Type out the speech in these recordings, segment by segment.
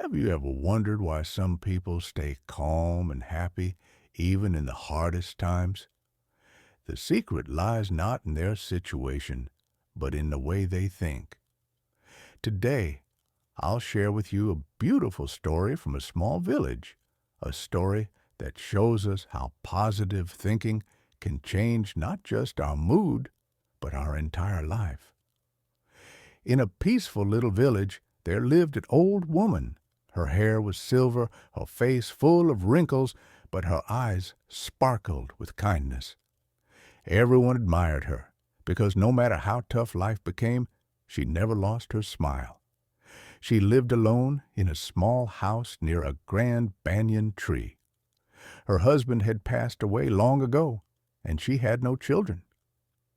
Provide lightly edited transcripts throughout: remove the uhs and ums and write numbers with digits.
Have you ever wondered why some people stay calm and happy even in the hardest times? The secret lies not in their situation, but in the way they think. Today, I'll share with you a beautiful story from a small village, a story that shows us how positive thinking can change not just our mood, but our entire life. In a peaceful little village, there lived an old woman. Her hair was silver, her face full of wrinkles, but her eyes sparkled with kindness. Everyone admired her, because no matter how tough life became, she never lost her smile. She lived alone in a small house near a grand banyan tree. Her husband had passed away long ago, and she had no children.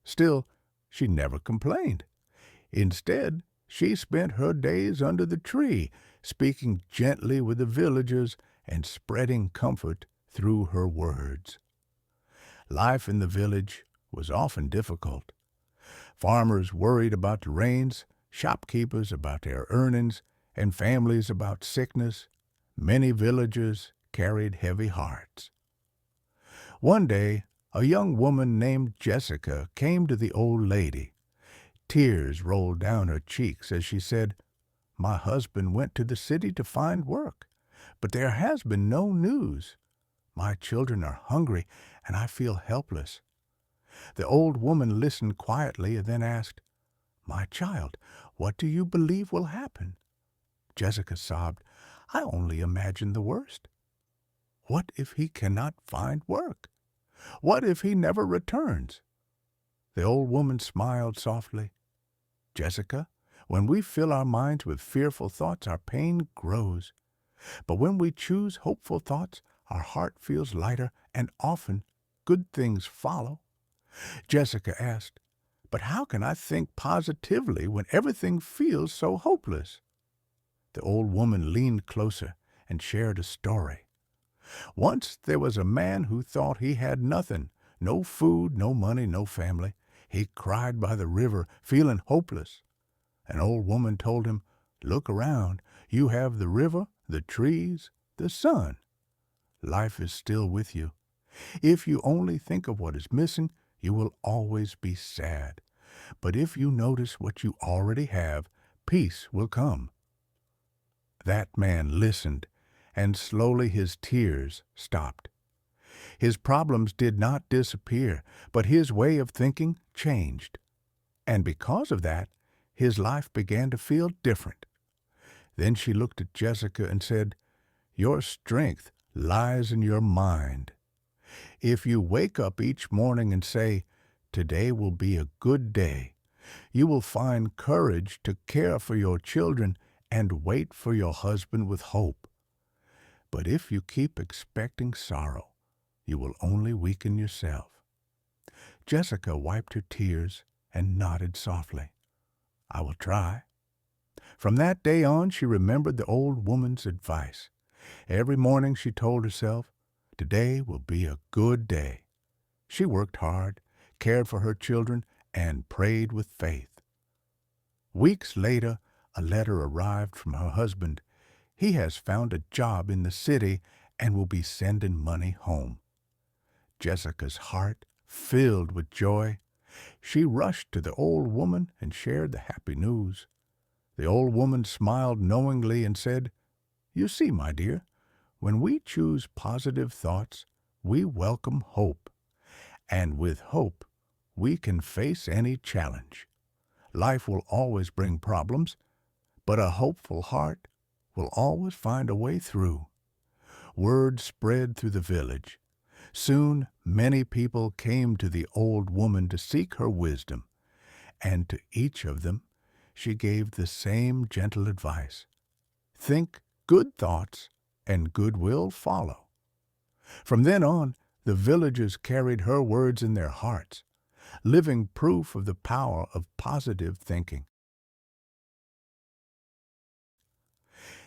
Still, she never complained. Instead, she spent her days under the tree, speaking gently with the villagers and spreading comfort through her words. Life in the village was often difficult. Farmers worried about the rains, shopkeepers about their earnings, and families about sickness. Many villagers carried heavy hearts. One day, a young woman named Jessica came to the old lady. Tears rolled down her cheeks as she said, "My husband went to the city to find work, but there has been no news. My children are hungry, and I feel helpless." The old woman listened quietly and then asked, "My child, what do you believe will happen?" Jessica sobbed, "I only imagine the worst. What if he cannot find work? What if he never returns?" The old woman smiled softly. "Jessica, when we fill our minds with fearful thoughts, our pain grows. But when we choose hopeful thoughts, our heart feels lighter, and often good things follow." Jessica asked, "But how can I think positively when everything feels so hopeless?" The old woman leaned closer and shared a story. Once there was a man who thought he had nothing, no food, no money, no family. He cried by the river, feeling hopeless. An old woman told him, "Look around. You have the river, the trees, the sun. Life is still with you. If you only think of what is missing, you will always be sad. But if you notice what you already have, peace will come." That man listened, and slowly his tears stopped. His problems did not disappear, but his way of thinking changed. And because of that, his life began to feel different. Then she looked at Jessica and said, "Your strength lies in your mind. If you wake up each morning and say, 'Today will be a good day,' you will find courage to care for your children and wait for your husband with hope. But if you keep expecting sorrow, you will only weaken yourself." Jessica wiped her tears and nodded softly. "I will try." From that day on, she remembered the old woman's advice. Every morning she told herself, "Today will be a good day." She worked hard, cared for her children, and prayed with faith. Weeks later, a letter arrived from her husband. He has found a job in the city and will be sending money home. Jessica's heart filled with joy. She rushed to the old woman and shared the happy news. The old woman smiled knowingly and said, "You see, my dear, when we choose positive thoughts, we welcome hope. And with hope, we can face any challenge. Life will always bring problems, but a hopeful heart will always find a way through." Word spread through the village. Soon many people came to the old woman to seek her wisdom, and to each of them she gave the same gentle advice: "Think good thoughts, and good will follow." From then on, the villagers carried her words in their hearts, living proof of the power of positive thinking.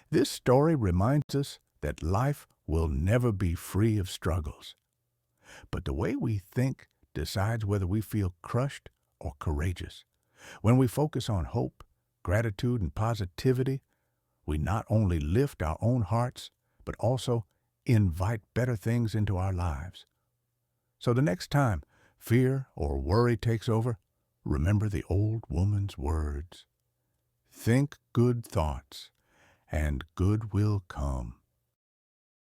This story reminds us that life will never be free of struggles. But the way we think decides whether we feel crushed or courageous. When we focus on hope, gratitude, and positivity, we not only lift our own hearts, but also invite better things into our lives. So the next time fear or worry takes over, remember the old woman's words. Think good thoughts, and good will come.